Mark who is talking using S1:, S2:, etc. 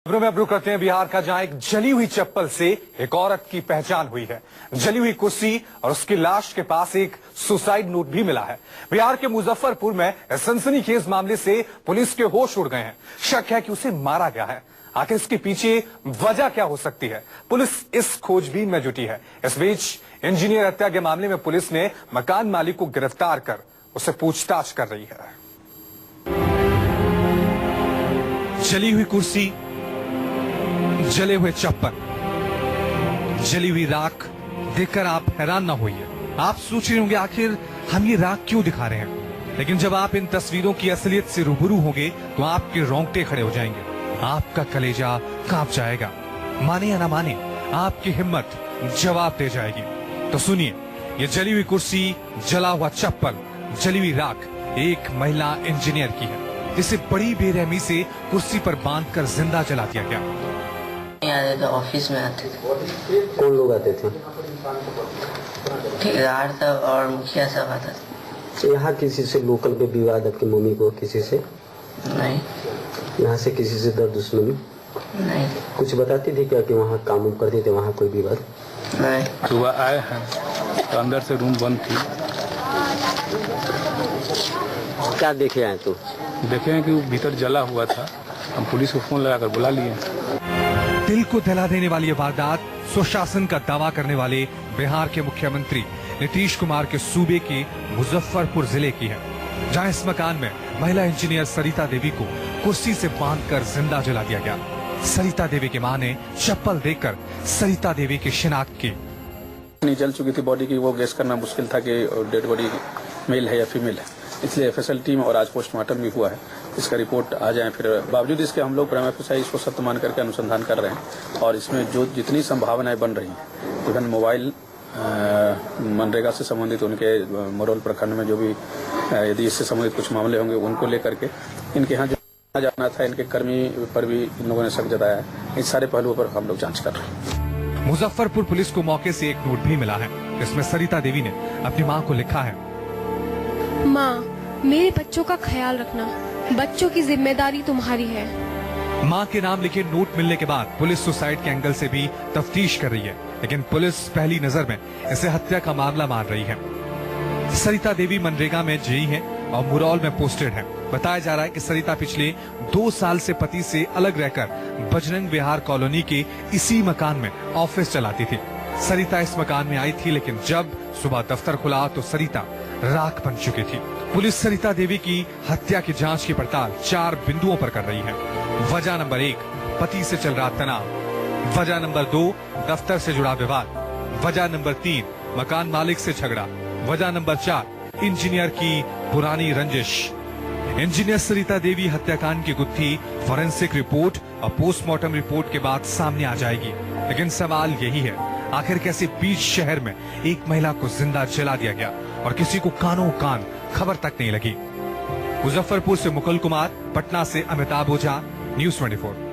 S1: खबरों में अब रुक करते हैं बिहार का, जहां एक जली हुई चप्पल से एक औरत की पहचान हुई है। जली हुई कुर्सी और उसकी लाश के पास एक सुसाइड नोट भी मिला है। बिहार के मुजफ्फरपुर में सनसनीखेज मामले से पुलिस के होश उड़ गए हैं। शक है कि उसे मारा गया है। आखिर इसके पीछे वजह क्या हो सकती है, पुलिस इस खोजबीन में जुटी है। इस बीच इंजीनियर हत्या के मामले में पुलिस ने मकान मालिक को गिरफ्तार कर उसे पूछताछ कर रही है। जली हुई कुर्सी, जले हुए चप्पल, जली हुई राख देखकर आप हैरान ना होइए। आप सोच रहे होंगे आखिर हम ये राख क्यों दिखा रहे हैं, लेकिन जब आप इन तस्वीरों की असलियत से रूबरू होंगे तो आपके रोंगटे खड़े हो जाएंगे, आपका कलेजा कांप जाएगा। माने या ना माने, आपकी हिम्मत जवाब दे जाएगी। तो सुनिए, ये जली हुई कुर्सी, जला हुआ चप्पल, जली हुई राख एक महिला इंजीनियर की है, जिसे बड़ी बेरहमी से कुर्सी पर बांधकर जिंदा जला दिया गया।
S2: आते थे, ऑफिस में आते थे।
S3: कौन लोग आते थे?
S2: ठेकेदार सब और मुखिया सब आता था।
S3: यहाँ किसी से लोकल पे विवाद आपकी मम्मी को किसी से?
S2: नहीं।
S3: यहाँ से किसी से दर्द दुश्मनी?
S2: नहीं।
S3: कुछ बताती थी क्या कि वहाँ काम करते थे, वहाँ कोई विवाद?
S2: नहीं।
S4: सुबह आए हैं तो अंदर से रूम बंद थी।
S3: क्या देखे आए तो?
S4: देखे हैं कि वो भीतर जला हुआ था। हम पुलिस को फोन लगाकर बुला लिए।
S1: दिल को दहला देने वाली ये वारदात सुशासन का दावा करने वाले बिहार के मुख्यमंत्री नीतीश कुमार के सूबे के मुजफ्फरपुर जिले की है, जहां इस मकान में महिला इंजीनियर सरिता देवी को कुर्सी से बांधकर जिंदा जला दिया गया। सरिता देवी की मां ने चप्पल देखकर सरिता देवी की शिनाख्त की।
S4: नहीं जल चुकी थी बॉडी की, वो गेस करना मुश्किल था कि डेड बॉडी मेल है या फीमेल है, इसलिए एफएसएल टीम और आज पोस्टमार्टम भी हुआ है। इसका रिपोर्ट आ जाए, फिर बावजूद इसके हम लोग प्राइमा फेसाई इसको सत्य मान करके अनुसंधान कर रहे हैं और इसमें जो जितनी संभावनाएं बन रही हैं, इवन मोबाइल मनरेगा से संबंधित उनके मरोल प्रखंड में जो भी यदि इससे संबंधित कुछ मामले होंगे उनको लेकर के इनके यहाँ जो जाना था, इनके कर्मी पर भी इन लोगों ने शक जताया है। इन सारे पहलुओं पर हम लोग जाँच कर रहे हैं।
S1: मुजफ्फरपुर पुलिस को मौके से एक नोट भी मिला है, जिसमें सरिता देवी ने अपनी मां को लिखा है,
S5: माँ, मेरे बच्चों का ख्याल रखना, बच्चों की जिम्मेदारी तुम्हारी है।
S1: मां के नाम लिखे नोट मिलने के बाद पुलिस सुसाइड के एंगल से भी तफ्तीश कर रही है, लेकिन पुलिस पहली नजर में इसे हत्या का मामला मान रही है। सरिता देवी मनरेगा में जेई है और मुरौल में पोस्टेड है। बताया जा रहा है कि सरिता पिछले 2 साल से पति से अलग रहकर बजरंग विहार कॉलोनी के इसी मकान में ऑफिस चलाती थी। सरिता इस मकान में आई थी, लेकिन जब सुबह दफ्तर खुला तो सरिता राख बन चुकी थी। पुलिस सरिता देवी की हत्या की जांच की पड़ताल 4 बिंदुओं पर कर रही है। वजह नंबर 1, पति से चल रहा तनाव। वजह नंबर 2, दफ्तर से जुड़ा विवाद। वजह नंबर 3, मकान मालिक से झगड़ा। वजह नंबर 4, इंजीनियर की पुरानी रंजिश। इंजीनियर सरिता देवी हत्याकांड की गुत्थी फॉरेंसिक रिपोर्ट और पोस्टमार्टम रिपोर्ट के बाद सामने आ जाएगी, लेकिन सवाल यही है, आखिर कैसे बीच शहर में एक महिला को जिंदा जला दिया गया और किसी को कानों कान खबर तक नहीं लगी। मुजफ्फरपुर से मुकुल कुमार, पटना से अमिताभ ओझा, न्यूज़ 24।